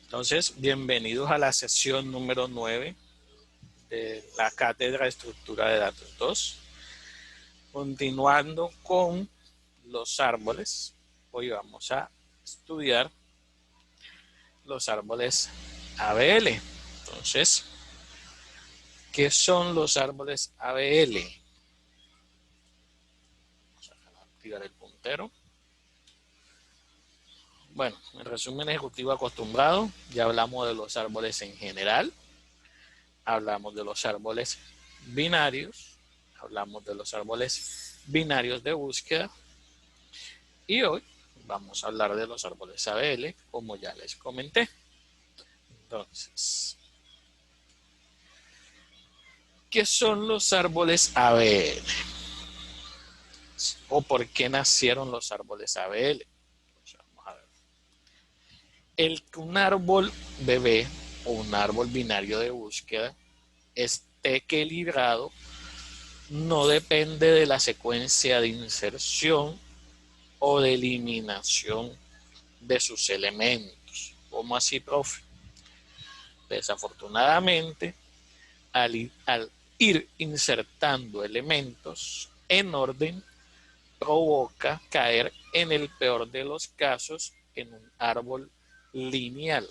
Entonces, bienvenidos a la sesión número 9 de la Cátedra de Estructura de Datos 2. Continuando con los árboles, hoy vamos a estudiar los árboles ABL. Entonces, ¿qué son los árboles ABL? Vamos a activar el puntero. Bueno, en resumen ejecutivo acostumbrado, ya hablamos de los árboles en general, hablamos de los árboles binarios, hablamos de los árboles binarios de búsqueda y hoy vamos a hablar de los árboles ABL, como ya les comenté. Entonces, ¿qué son los árboles ABL? ¿O por qué nacieron los árboles ABL? Pues vamos a ver. Un árbol bebé o un árbol binario de búsqueda esté equilibrado no depende de la secuencia de inserción o de eliminación de sus elementos. ¿Cómo así, profe? Desafortunadamente, al ir insertando elementos en orden, provoca caer en el peor de los casos en un árbol lineal.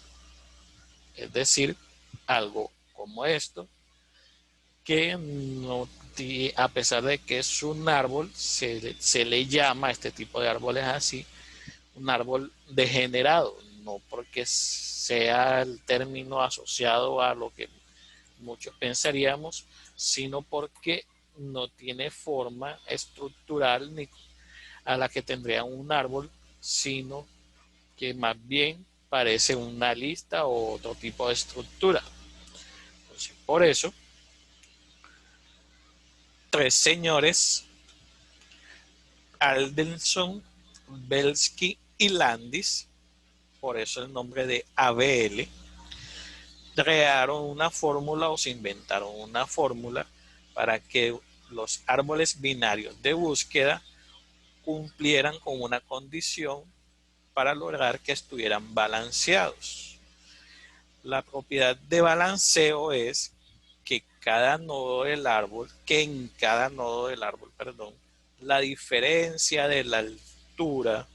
Es decir, algo como esto, que no, a pesar de que es un árbol, se le llama a este tipo de árboles así, un árbol degenerado, no porque sea el término asociado a lo que muchos pensaríamos, sino porque no tiene forma estructural ni a la que tendría un árbol, sino que más bien parece una lista o otro tipo de estructura. Entonces, por eso, tres señores, Aldenson, Belsky y Landis, por eso el nombre de ABL, crearon una fórmula o se inventaron una fórmula para que los árboles binarios de búsqueda cumplieran con una condición para lograr que estuvieran balanceados. La propiedad de balanceo es que en cada nodo del árbol, la diferencia de la altura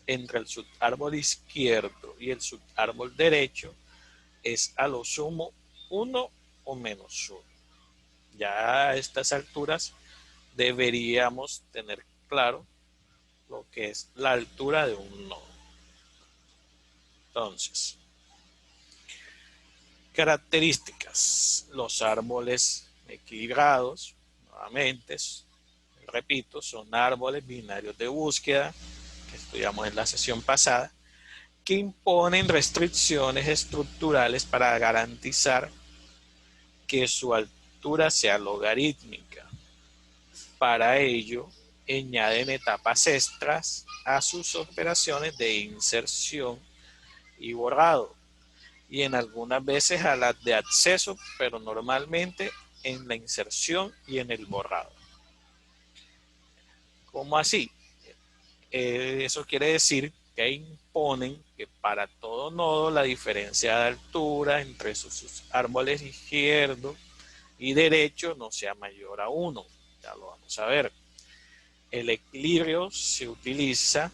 entre el subárbol izquierdo y el subárbol derecho es a lo sumo 1 o menos 1. Ya a estas alturas deberíamos tener claro lo que es la altura de un nodo. Entonces, características. Los árboles equilibrados, nuevamente, repito, son árboles binarios de búsqueda, que estudiamos en la sesión pasada, que imponen restricciones estructurales para garantizar que su altura sea logarítmica. Para ello, añaden etapas extras a sus operaciones de inserción y borrado, y en algunas veces a las de acceso, pero normalmente en la inserción y en el borrado. ¿Cómo así? Eso quiere decir que imponen que para todo nodo la diferencia de altura entre sus árboles izquierdo y derecho no sea mayor a 1. Ya lo vamos a ver. El equilibrio se utiliza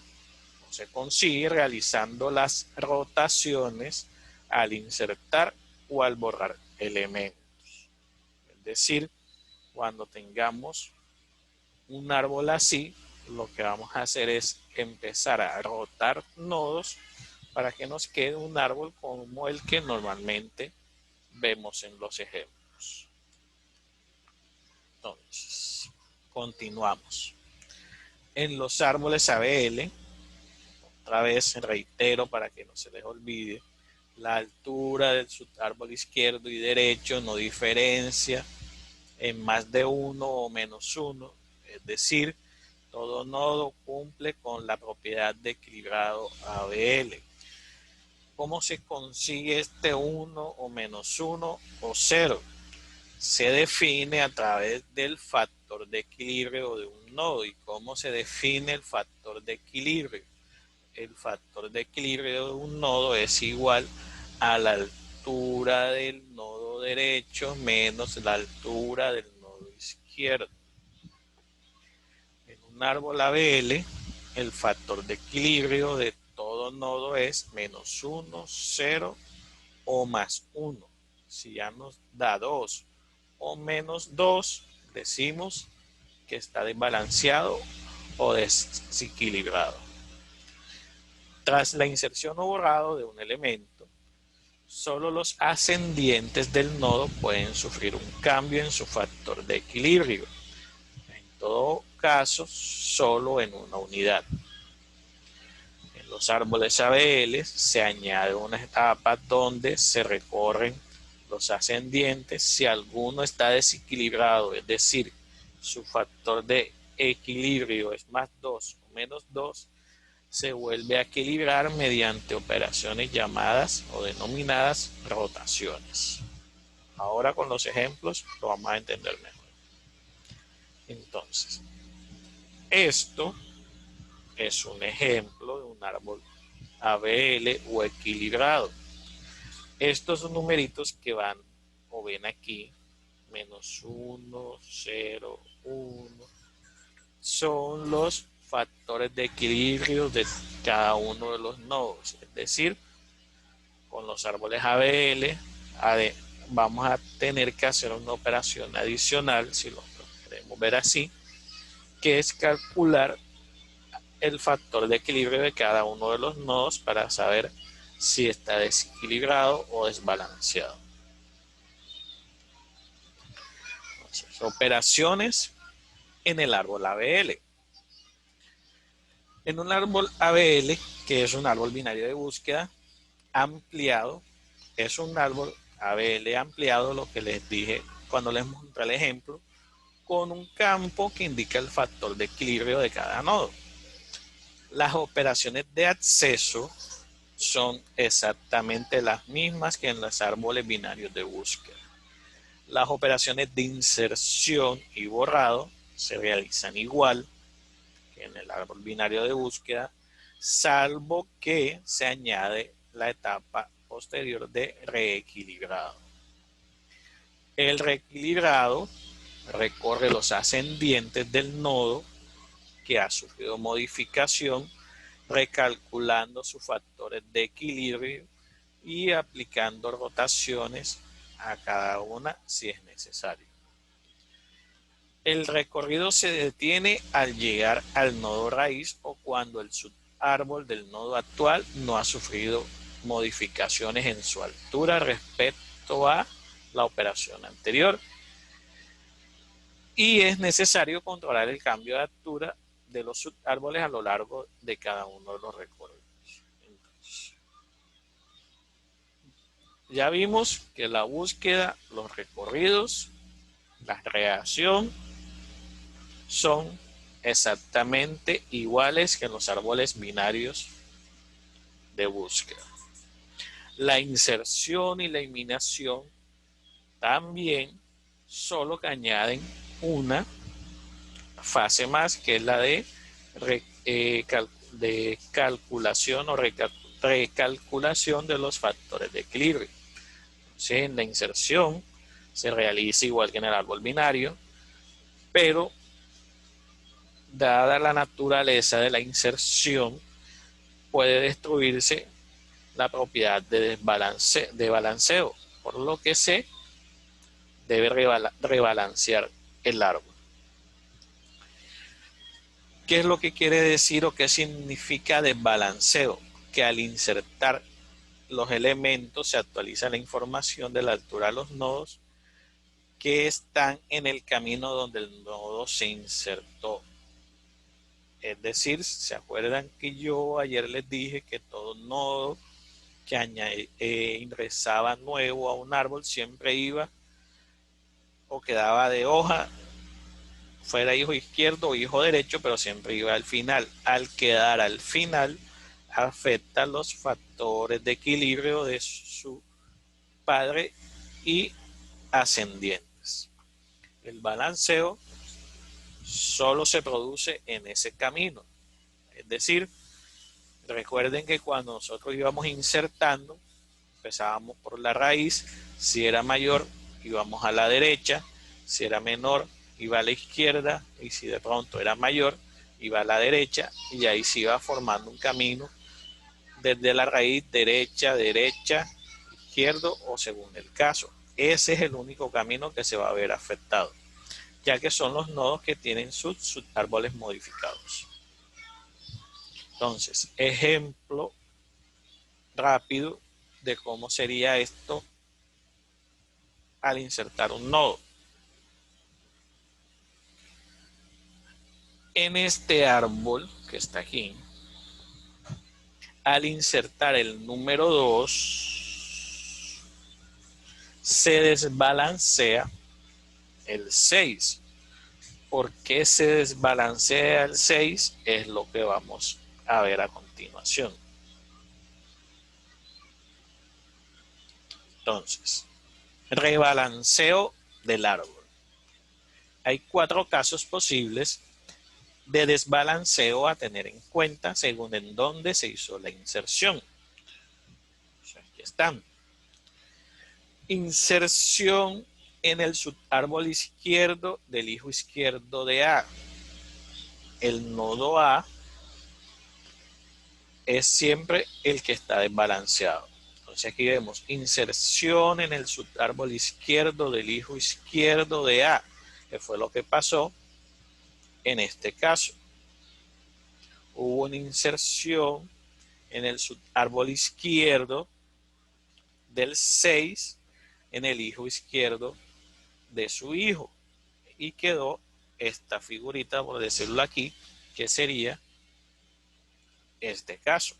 o se consigue realizando las rotaciones al insertar o al borrar elementos. Es decir, cuando tengamos un árbol así, lo que vamos a hacer es empezar a rotar nodos para que nos quede un árbol como el que normalmente vemos en los ejemplos. Entonces, continuamos. En los árboles ABL, otra vez reitero para que no se les olvide, la altura del subárbol izquierdo y derecho no diferencia en más de 1 o menos 1, es decir, todo nodo cumple con la propiedad de equilibrado ABL. ¿Cómo se consigue este 1 o menos 1 o 0? Se define a través del factor de equilibrio de un nodo. ¿Y cómo se define el factor de equilibrio? El factor de equilibrio de un nodo es igual a la altura del nodo derecho menos la altura del nodo izquierdo. En un árbol ABL, el factor de equilibrio de todo nodo es menos 1, 0 o más 1. Si ya nos da 2 o menos 2, decimos que está desbalanceado o desequilibrado. Tras la inserción o borrado de un elemento, solo los ascendientes del nodo pueden sufrir un cambio en su factor de equilibrio. En todo caso, solo en una unidad. En los árboles ABL se añade una etapa donde se recorren los ascendientes si alguno está desequilibrado, es decir, su factor de equilibrio es más 2 o menos 2, se vuelve a equilibrar mediante operaciones llamadas o denominadas rotaciones. Ahora con los ejemplos lo vamos a entender mejor. Entonces, esto es un ejemplo de un árbol ABL o equilibrado. Estos son numeritos que van, o ven aquí, menos 1, 0, 1, son los factores de equilibrio de cada uno de los nodos. Es decir, con los árboles ABL vamos a tener que hacer una operación adicional, si lo queremos ver así, que es calcular el factor de equilibrio de cada uno de los nodos para saber si está desequilibrado o desbalanceado. Entonces, operaciones en el árbol ABL. En un árbol ABL, que es un árbol binario de búsqueda ampliado, es un árbol ABL ampliado, lo que les dije cuando les mostré el ejemplo, con un campo que indica el factor de equilibrio de cada nodo. Las operaciones de acceso son exactamente las mismas que en los árboles binarios de búsqueda. Las operaciones de inserción y borrado se realizan igual que en el árbol binario de búsqueda, salvo que se añade la etapa posterior de reequilibrado. El reequilibrado recorre los ascendientes del nodo que ha sufrido modificación, recalculando sus factores de equilibrio y aplicando rotaciones a cada una si es necesario. El recorrido se detiene al llegar al nodo raíz o cuando el subárbol del nodo actual no ha sufrido modificaciones en su altura respecto a la operación anterior. Y es necesario controlar el cambio de altura de los subárboles a lo largo de cada uno de los recorridos. Entonces, ya vimos que la búsqueda, los recorridos, la reacción son exactamente iguales que en los árboles binarios de búsqueda. La inserción y la eliminación también, solo que añaden una fase más, que es la de calculación o recalculación de los factores de equilibrio. Entonces, en la inserción se realiza igual que en el árbol binario, pero dada la naturaleza de la inserción, puede destruirse la propiedad de balanceo, por lo que se debe rebalancear el árbol. ¿Qué es lo que quiere decir o qué significa desbalanceo? Que al insertar los elementos se actualiza la información de la altura de los nodos que están en el camino donde el nodo se insertó. Es decir, ¿se acuerdan que yo ayer les dije que todo nodo que ingresaba nuevo a un árbol siempre iba o quedaba de hoja, fuera hijo izquierdo o hijo derecho, pero siempre iba al final? Al quedar al final, afecta los factores de equilibrio de su padre y ascendientes. El balanceo solo se produce en ese camino. Es decir, recuerden que cuando nosotros íbamos insertando, Empezábamos por la raíz, si era mayor íbamos a la derecha, si era menor iba a la izquierda y si de pronto era mayor iba a la derecha y ahí se iba formando un camino desde la raíz derecha, derecha, izquierdo o según el caso. Ese es el único camino que se va a ver afectado, ya que son los nodos que tienen sus árboles modificados. Entonces, ejemplo rápido de cómo sería esto al insertar un nodo. En este árbol que está aquí, al insertar el número 2, se desbalancea el 6. ¿Por qué se desbalancea el 6? Es lo que vamos a ver a continuación. Entonces, rebalanceo del árbol. Hay 4 casos posibles de desbalanceo a tener en cuenta según en dónde se hizo la inserción. O sea, aquí están. Inserción en el subárbol izquierdo del hijo izquierdo de A. El nodo A es siempre el que está desbalanceado. Entonces aquí vemos inserción en el subárbol izquierdo del hijo izquierdo de A, que fue lo que pasó en este caso. Hubo una inserción en el subárbol izquierdo del 6 en el hijo izquierdo de su hijo y quedó esta figurita, por decirlo aquí, que sería este caso.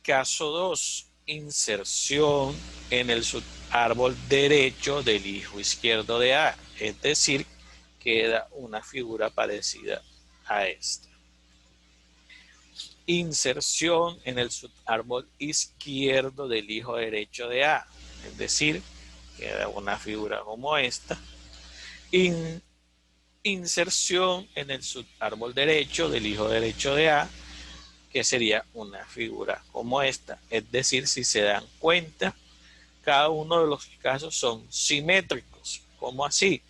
Caso 2, inserción en el subárbol derecho del hijo izquierdo de A, es decir, queda una figura parecida a esta. Inserción en el subárbol izquierdo del hijo derecho de A, es decir, queda una figura como esta. Inserción en el subárbol derecho del hijo derecho de A, que sería una figura como esta. Es decir, si se dan cuenta, cada uno de los casos son simétricos. ¿Cómo así?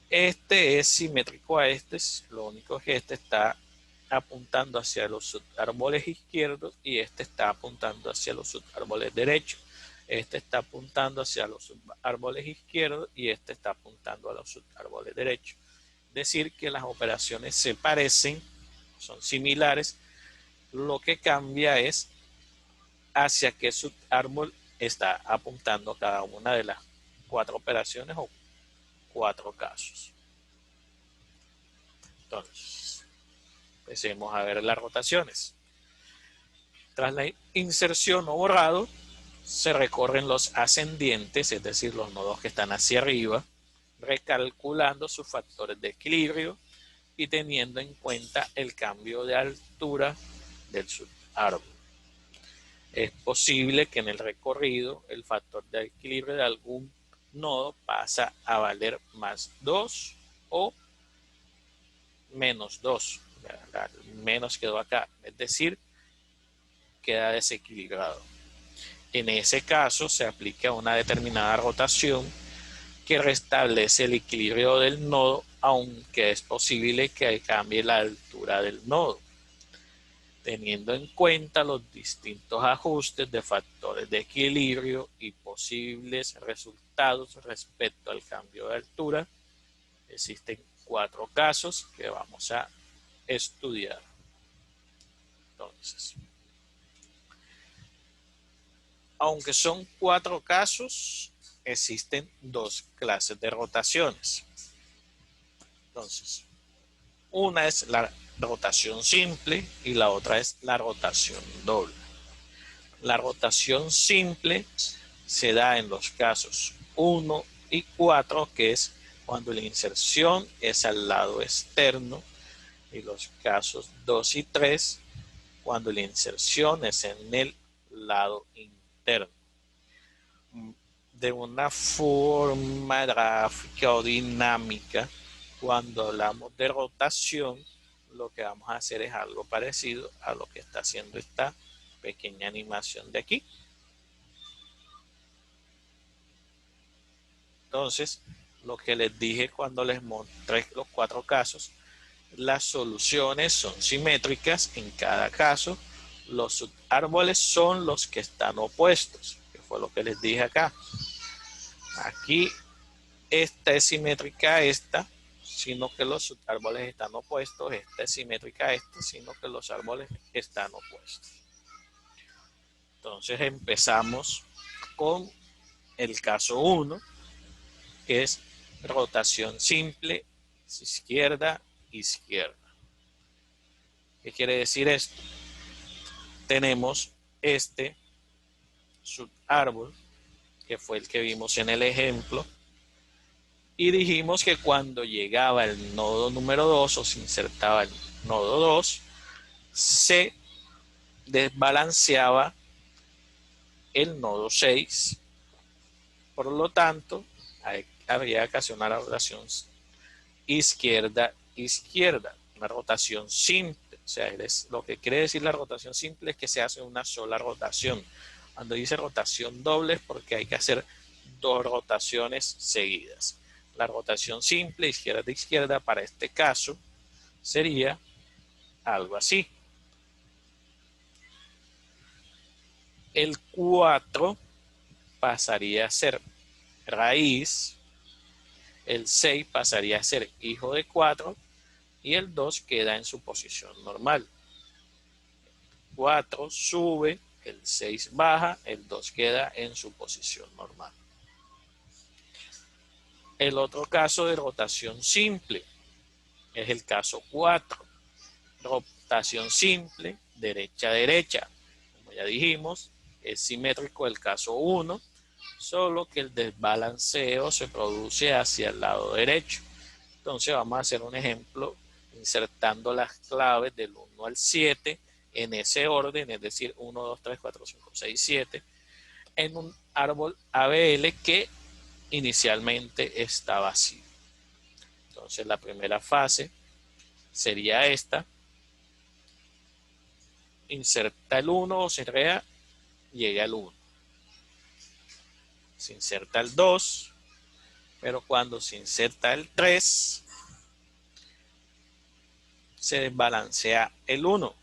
Este es simétrico a este, lo único que este está apuntando hacia los subárboles izquierdos y este está apuntando hacia los subárboles derechos. Este está apuntando hacia los subárboles izquierdos y este está apuntando a los subárboles derechos. Es decir, que las operaciones se parecen, son similares. Lo que cambia es hacia qué subárbol está apuntando cada una de las 4 operaciones o 4 casos. Entonces, empecemos a ver las rotaciones. Tras la inserción o borrado, se recorren los ascendientes, es decir, los nodos que están hacia arriba, recalculando sus factores de equilibrio y teniendo en cuenta el cambio de altura del subárbol. Es posible que en el recorrido el factor de equilibrio de algún nodo pasa a valer más 2 o menos 2. Menos quedó acá, es decir, queda desequilibrado. En ese caso se aplica una determinada rotación que restablece el equilibrio del nodo, aunque es posible que cambie la altura del nodo, teniendo en cuenta los distintos ajustes de factores de equilibrio y posibles resultados respecto al cambio de altura. Existen 4 casos que vamos a estudiar. Entonces, aunque son 4 casos, existen 2 clases de rotaciones. Entonces, una es la rotación simple y la otra es la rotación doble. La rotación simple se da en los casos 1 y 4, que es cuando la inserción es al lado externo, y los casos 2 y 3, cuando la inserción es en el lado interno. De una forma gráfica o dinámica, cuando hablamos de rotación, lo que vamos a hacer es algo parecido a lo que está haciendo esta pequeña animación de aquí. Entonces, lo que les dije cuando les mostré los 4 casos, las soluciones son simétricas en cada caso. Los subárboles son los que están opuestos, que fue lo que les dije acá. Aquí esta es simétrica a esta, sino que los subárboles están opuestos. Esta es simétrica a esta, sino que los árboles están opuestos. Entonces empezamos con el caso 1, que es rotación simple, izquierda, izquierda. ¿Qué quiere decir esto? Tenemos este subárbol, que fue el que vimos en el ejemplo, y dijimos que cuando llegaba el nodo número 2 o se insertaba el nodo 2, se desbalanceaba el nodo 6. Por lo tanto, habría que hacer una rotación izquierda-izquierda, una rotación simple. O sea, lo que quiere decir la rotación simple es que se hace una sola rotación. Cuando dice rotación doble es porque hay que hacer 2 rotaciones seguidas. La rotación simple, izquierda-izquierda, para este caso sería algo así. El 4 pasaría a ser raíz, el 6 pasaría a ser hijo de 4 y el 2 queda en su posición normal. 4 sube, el 6 baja, el 2 queda en su posición normal. El otro caso de rotación simple es el caso 4. Rotación simple, derecha a derecha. Como ya dijimos, es simétrico el caso 1, solo que el desbalanceo se produce hacia el lado derecho. Entonces vamos a hacer un ejemplo insertando las claves del 1 al 7 en ese orden, es decir, 1, 2, 3, 4, 5, 6, 7, en un árbol ABL que inicialmente está vacío. Entonces la primera fase sería esta. Inserta el 1 o se crea, llega el 1. Se inserta el 2, pero cuando se inserta el 3, se desbalancea el 1.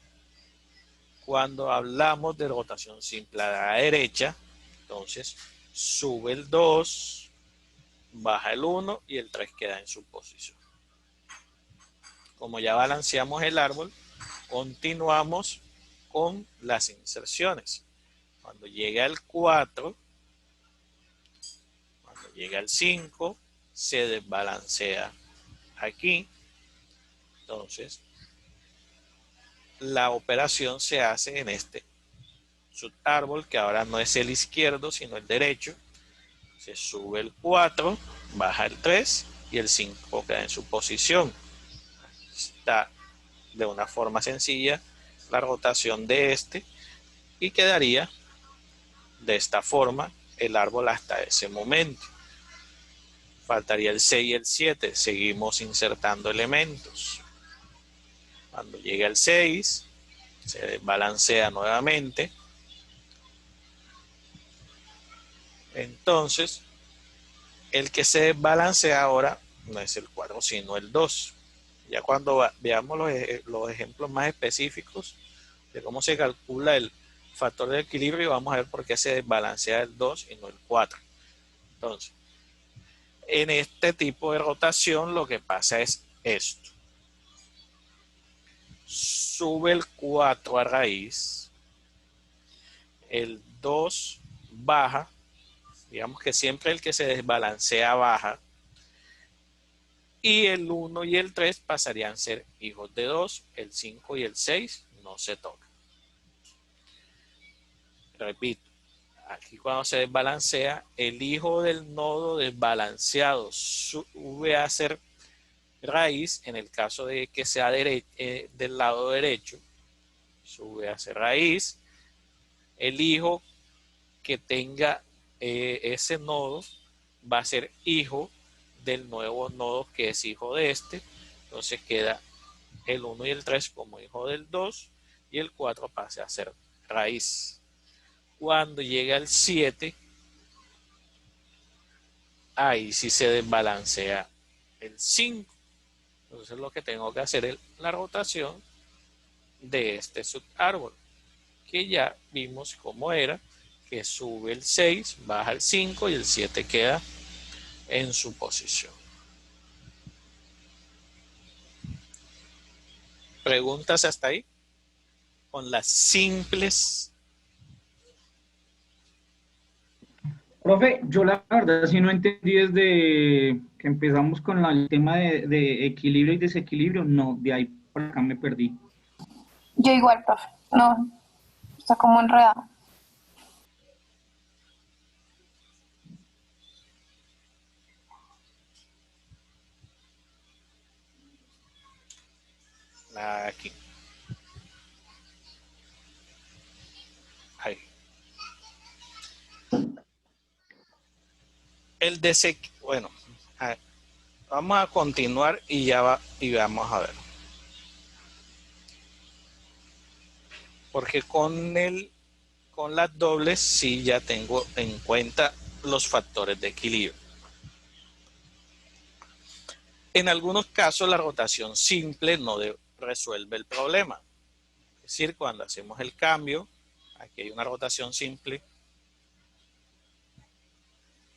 Cuando hablamos de rotación simple a la derecha, entonces sube el 2, baja el 1 y el 3 queda en su posición. Como ya balanceamos el árbol, continuamos con las inserciones. Cuando llega el 4, cuando llega el 5, se desbalancea aquí. Entonces, la operación se hace en este subárbol, que ahora no es el izquierdo, sino el derecho. Se sube el 4, baja el 3 y el 5 queda en su posición. Está de una forma sencilla la rotación de este y quedaría de esta forma el árbol hasta ese momento. Faltaría el 6 y el 7. Seguimos insertando elementos. Cuando llega el 6, se desbalancea nuevamente. Entonces, el que se desbalancea ahora no es el 4, sino el 2. Ya cuando veamos los ejemplos más específicos de cómo se calcula el factor de equilibrio, vamos a ver por qué se desbalancea el 2 y no el 4. Entonces, en este tipo de rotación lo que pasa es esto. Sube el 4 a raíz, el 2 baja, digamos que siempre el que se desbalancea baja, y el 1 y el 3 pasarían a ser hijos de 2, el 5 y el 6 no se tocan. Repito, aquí cuando se desbalancea, el hijo del nodo desbalanceado sube a ser raíz, en el caso de que sea del lado derecho, sube a ser raíz. El hijo que tenga ese nodo va a ser hijo del nuevo nodo que es hijo de este. Entonces queda el 1 y el 3 como hijo del 2 y el 4 pasa a ser raíz. Cuando llega el 7, ahí sí se desbalancea el 5. Entonces lo que tengo que hacer es la rotación de este subárbol, que ya vimos cómo era, que sube el 6, baja el 5 y el 7 queda en su posición. ¿Preguntas hasta ahí? Con las simples. Profe, yo la verdad sí no entendí desde que empezamos con el tema de equilibrio y desequilibrio, no, de ahí por acá me perdí. Yo igual, profe. No, está como enredado. Aquí. Ahí. El desequilibrio, bueno, vamos a continuar y ya va, y vamos a ver. Porque con las dobles sí ya tengo en cuenta los factores de equilibrio. En algunos casos la rotación simple no resuelve el problema. Es decir, cuando hacemos el cambio, aquí hay una rotación simple,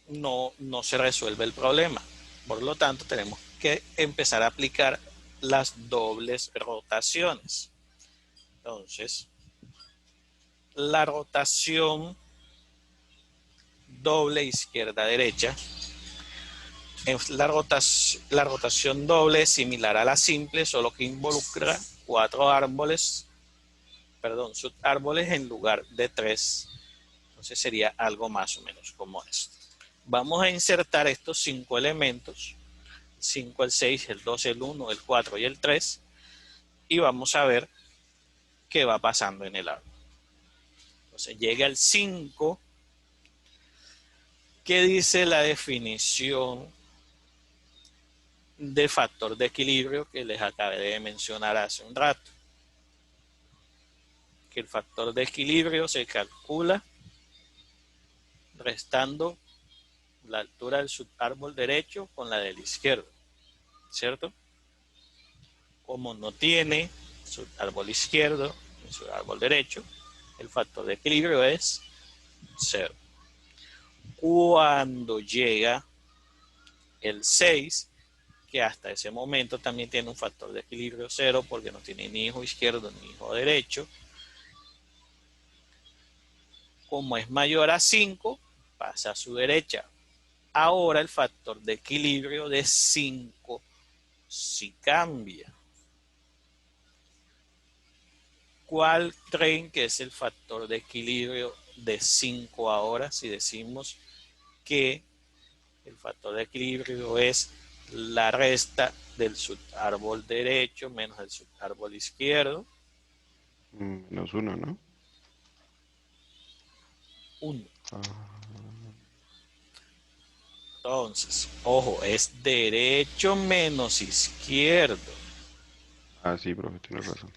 no se resuelve el problema. Por lo tanto, tenemos que empezar a aplicar las dobles rotaciones. Entonces, la rotación doble izquierda-derecha, la rotación doble es similar a la simple, solo que involucra 4 árboles, subárboles en lugar de 3. Entonces sería algo más o menos como esto. Vamos a insertar estos 5 elementos, el 5, el 6, el 2, el 1, el 4 y el 3, y vamos a ver qué va pasando en el árbol. Entonces llega el 5, ¿qué dice la definición de factor de equilibrio que les acabé de mencionar hace un rato? Que el factor de equilibrio se calcula restando la altura del subárbol derecho con la del izquierdo, ¿cierto? Como no tiene subárbol izquierdo ni subárbol derecho, el factor de equilibrio es 0. Cuando llega el 6, que hasta ese momento también tiene un factor de equilibrio 0 porque no tiene ni hijo izquierdo ni hijo derecho, como es mayor a 5, pasa a su derecha. Ahora el factor de equilibrio de 5 sí cambia. ¿Cuál creen que es el factor de equilibrio de 5 ahora? Si decimos que el factor de equilibrio es la resta del subárbol derecho menos el subárbol izquierdo. Menos 1, ¿no? 1. Ah, Entonces, ojo, es derecho menos izquierdo. sí, profe, tiene razón.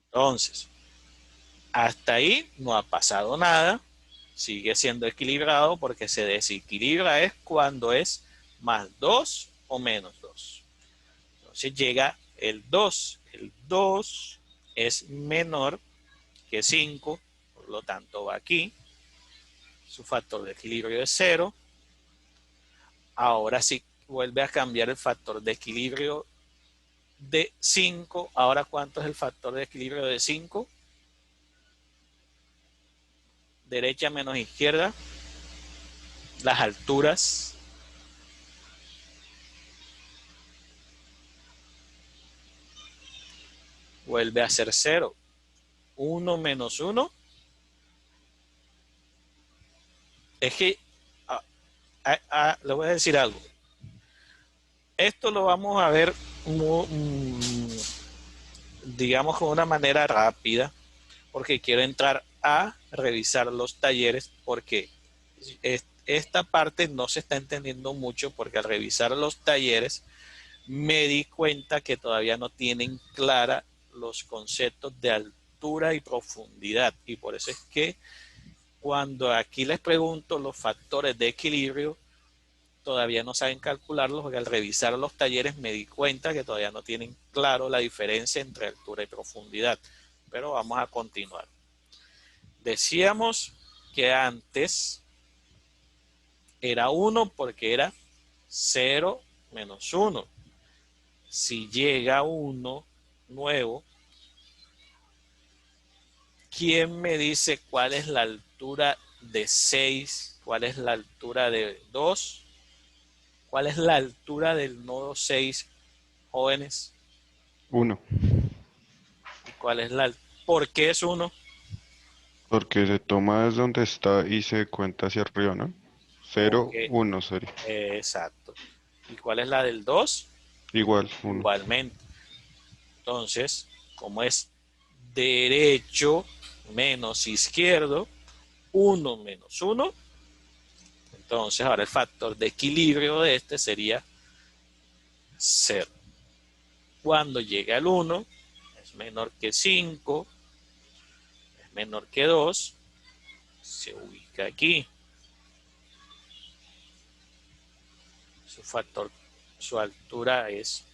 Entonces, hasta ahí no ha pasado nada. Sigue siendo equilibrado porque se desequilibra es cuando es más 2 o menos 2. Entonces llega el 2. El 2 es menor que 5, por lo tanto va aquí. Su factor de equilibrio es 0. Ahora sí vuelve a cambiar el factor de equilibrio de 5. Ahora, ¿cuánto es el factor de equilibrio de 5? Derecha menos izquierda. Las alturas. Vuelve a ser 0. 1 menos 1. Es que le voy a decir algo. Esto lo vamos a ver, digamos, con una manera rápida, porque quiero entrar a revisar los talleres, porque esta parte no se está entendiendo mucho, porque al revisar los talleres me di cuenta que todavía no tienen clara los conceptos de altura y profundidad. Y por eso es que cuando aquí les pregunto los factores de equilibrio, todavía no saben calcularlos, porque al revisar los talleres me di cuenta que todavía no tienen claro la diferencia entre altura y profundidad. Pero vamos a continuar. Decíamos que antes era 1 porque era 0 menos 1. Si llega uno nuevo, ¿quién me dice cuál es la altura de 6? ¿Cuál es la altura de 2? ¿Cuál es la altura del nodo 6, jóvenes? 1. ¿Y cuál es por qué es 1? Porque se toma desde donde está y se cuenta hacia arriba, ¿no? 0, Porque, 1 sería. exacto. ¿Y cuál es la del 2? Igual, 1. Igualmente. Entonces, como es derecho menos izquierdo, 1 menos 1, entonces ahora el factor de equilibrio de este sería 0. Cuando llega al 1, es menor que 5, es menor que 2, se ubica aquí. Su altura es,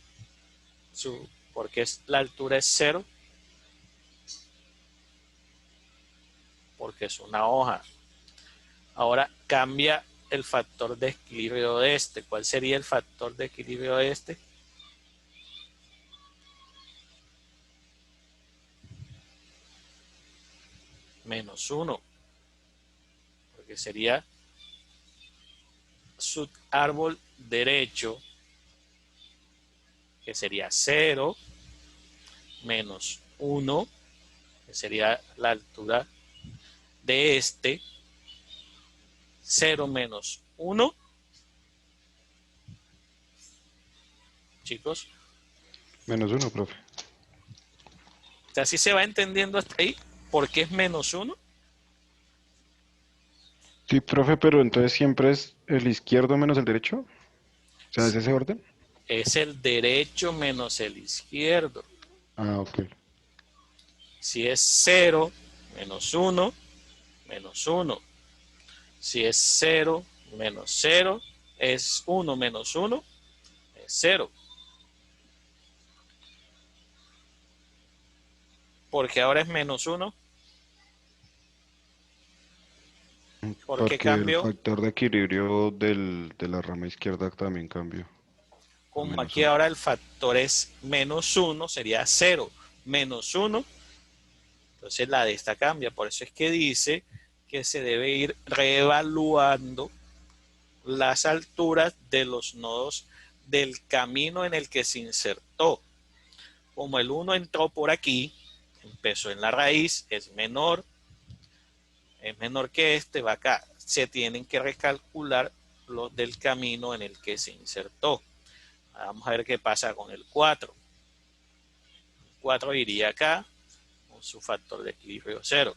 porque la altura es 0, porque es una hoja. Ahora cambia el factor de equilibrio de este. ¿Cuál sería el factor de equilibrio de este? Menos 1, porque sería su árbol derecho, que sería 0, menos 1, que sería la altura de este, 0 menos 1, chicos. Menos 1, profe. O sea, ¿sí se va entendiendo hasta ahí? ¿Por qué es menos 1? Sí, profe, pero entonces siempre es el izquierdo menos el derecho. O sea, ¿es ese orden? Es el derecho menos el izquierdo. Ah, ok. Si es 0 menos 1, menos 1. Si es 0 menos 0, es 1 menos 1, es 0. Porque ahora es menos 1. ¿Por qué Porque el cambió? factor de equilibrio de la rama izquierda también cambió a Como menos aquí 1. ahora el factor es menos 1, sería 0 menos 1. Entonces la de esta cambia. Por eso es que dice que se debe ir reevaluando las alturas de los nodos del camino en el que se insertó. Como el 1 entró por aquí, empezó en la raíz, es menor que este, va acá. Se tienen que recalcular los del camino en el que se insertó. Vamos a ver qué pasa con el 4. El 4 iría acá con su factor de equilibrio 0.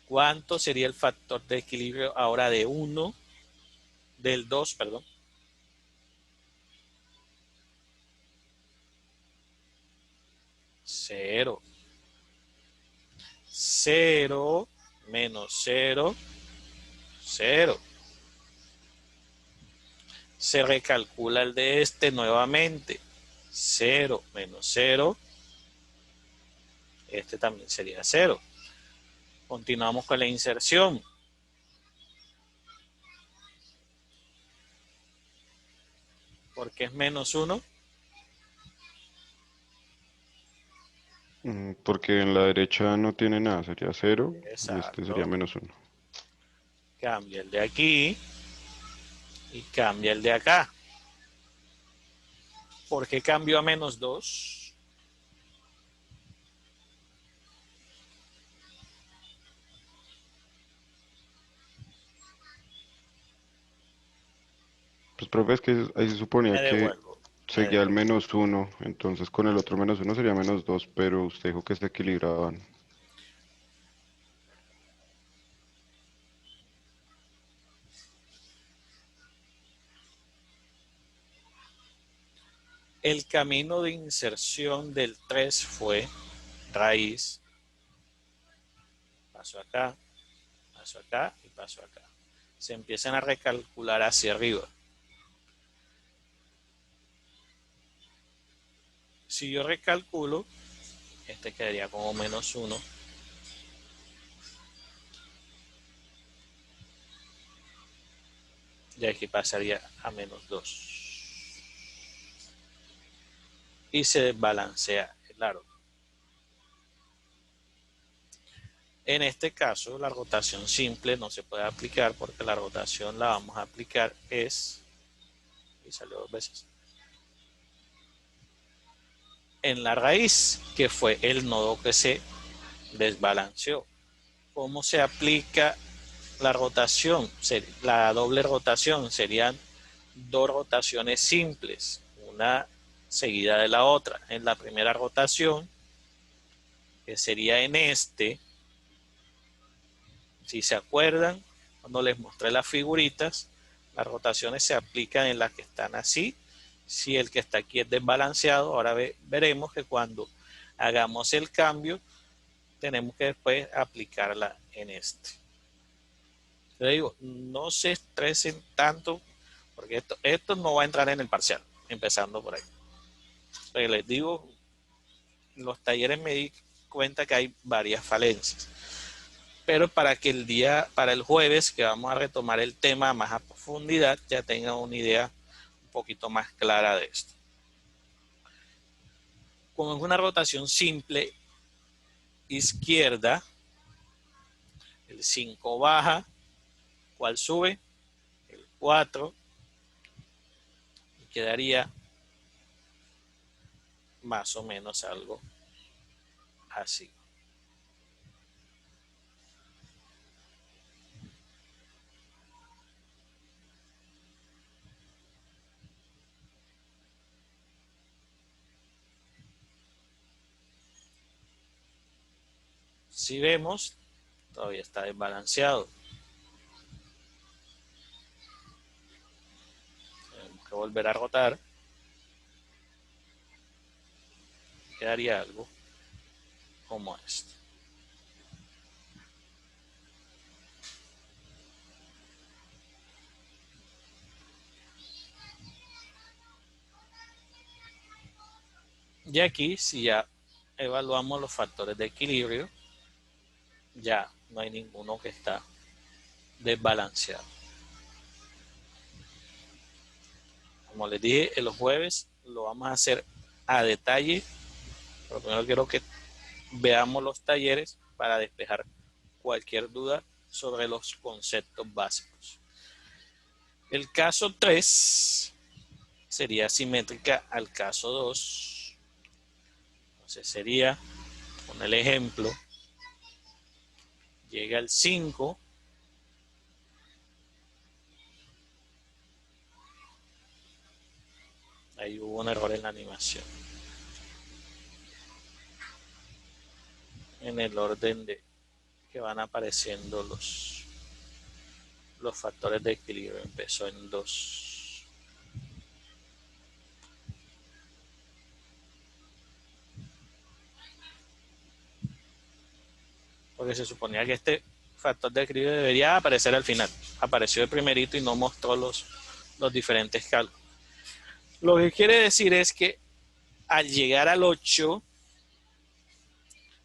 ¿Cuánto sería el factor de equilibrio ahora de 1? Del 2, perdón. 0. 0 menos 0, 0. Se recalcula el de este nuevamente. 0 menos 0. Este también sería 0. Continuamos con la inserción. ¿Por qué es menos 1? Porque en la derecha no tiene nada, sería 0 y este sería Exacto. menos 1. Cambia el de aquí y cambia el de acá. ¿Por qué cambió a menos 2? Pues, profe, es que ahí se suponía Me que devuelvo. Me seguía el devuelvo. menos 1, entonces con el otro menos 1 sería menos 2, pero usted dijo que se equilibraban. El camino de inserción del 3 fue raíz, paso acá y paso acá. Se empiezan a recalcular hacia arriba. Si yo recalculo, este quedaría como -1. Y aquí pasaría a -2. Y se desbalancea el árbol. En este caso, la rotación simple no se puede aplicar porque la rotación la vamos a aplicar es, y salió 2 veces, en la raíz, que fue el nodo que se desbalanceó. ¿Cómo se aplica la rotación? La doble rotación serían 2 rotaciones simples, una seguida de la otra. En la primera rotación, que sería en este, si se acuerdan, cuando les mostré las figuritas, las rotaciones se aplican en las que están así. Si el que está aquí es desbalanceado, ahora veremos que cuando hagamos el cambio, tenemos que después aplicarla en este. Les digo, no se estresen tanto, porque esto no va a entrar en el parcial, empezando por ahí. Pero les digo, en los talleres me di cuenta que hay varias falencias. Pero para que para el jueves, que vamos a retomar el tema más a profundidad, ya tengan una idea un poquito más clara de esto. Como es una rotación simple, izquierda, el 5 baja, ¿cuál sube? El 4, y quedaría más o menos algo así. Si vemos, todavía está desbalanceado. Tenemos que volver a rotar. Quedaría algo como esto. Y aquí, si ya evaluamos los factores de equilibrio, ya no hay ninguno que está desbalanceado. Como les dije, el jueves lo vamos a hacer a detalle, pero primero quiero que veamos los talleres para despejar cualquier duda sobre los conceptos básicos. El caso 3 sería simétrica al caso 2. Entonces sería, con el ejemplo, llega el 5, ahí hubo un error en la animación, en el orden de que van apareciendo los factores de equilibrio. Empezó en 2. Porque se suponía que este factor de equilibrio debería aparecer al final. Apareció el primerito y no mostró los diferentes cálculos. Lo que quiere decir es que al llegar al 8,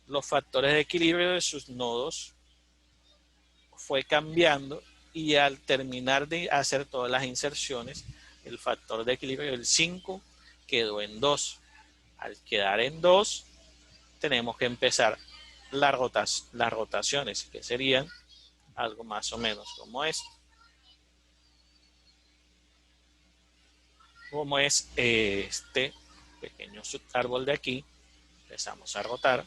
los factores de equilibrio de sus nodos fue cambiando, y al terminar de hacer todas las inserciones, el factor de equilibrio del 5 quedó en 2. Al quedar en 2, tenemos que empezar las rotaciones, que serían algo más o menos como esto. Como es este pequeño árbol de aquí, empezamos a rotar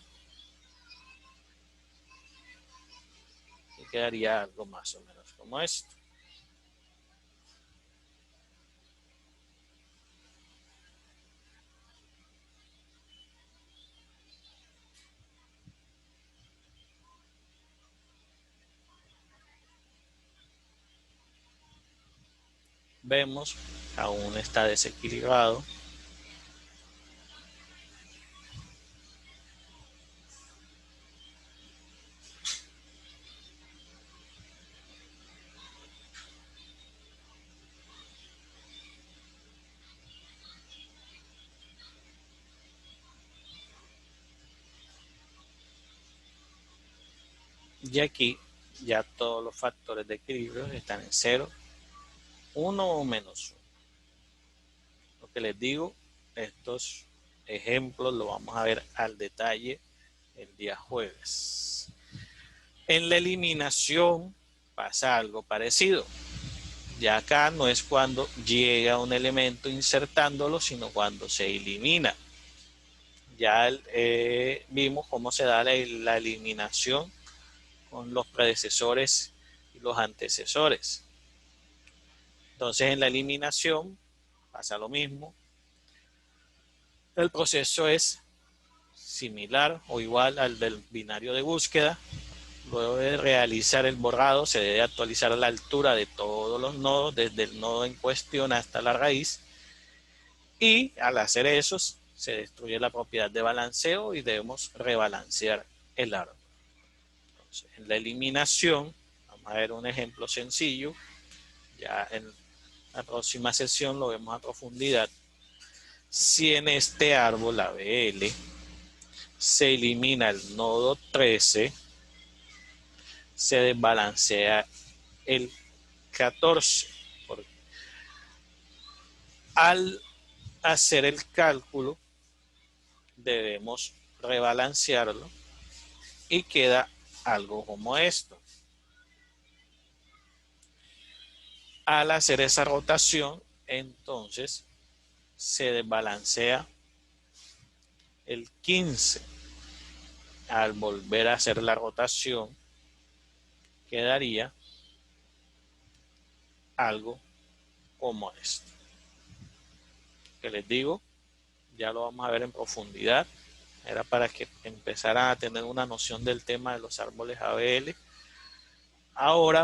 y quedaría algo más o menos como esto. Vemos, aún está desequilibrado. Y aquí ya todos los factores de equilibrio están en 0, 1 o -1. Lo que les digo, estos ejemplos los vamos a ver al detalle el día jueves. En la eliminación pasa algo parecido. Ya acá no es cuando llega un elemento insertándolo, sino cuando se elimina. Ya vimos cómo se da la eliminación con los predecesores y los antecesores. Entonces en la eliminación pasa lo mismo. El proceso es similar o igual al del binario de búsqueda. Luego de realizar el borrado se debe actualizar la altura de todos los nodos, desde el nodo en cuestión hasta la raíz, y al hacer eso se destruye la propiedad de balanceo y debemos rebalancear el árbol. Entonces, en la eliminación, vamos a ver un ejemplo sencillo, ya en la próxima sesión lo vemos a profundidad. Si en este árbol ABL se elimina el nodo 13, se desbalancea el 14. Al hacer el cálculo debemos rebalancearlo y queda algo como esto. Al hacer esa rotación, entonces se desbalancea el 15. Al volver a hacer la rotación, quedaría algo como esto. Que les digo, ya lo vamos a ver en profundidad. Era para que empezaran a tener una noción del tema de los árboles ABL. Ahora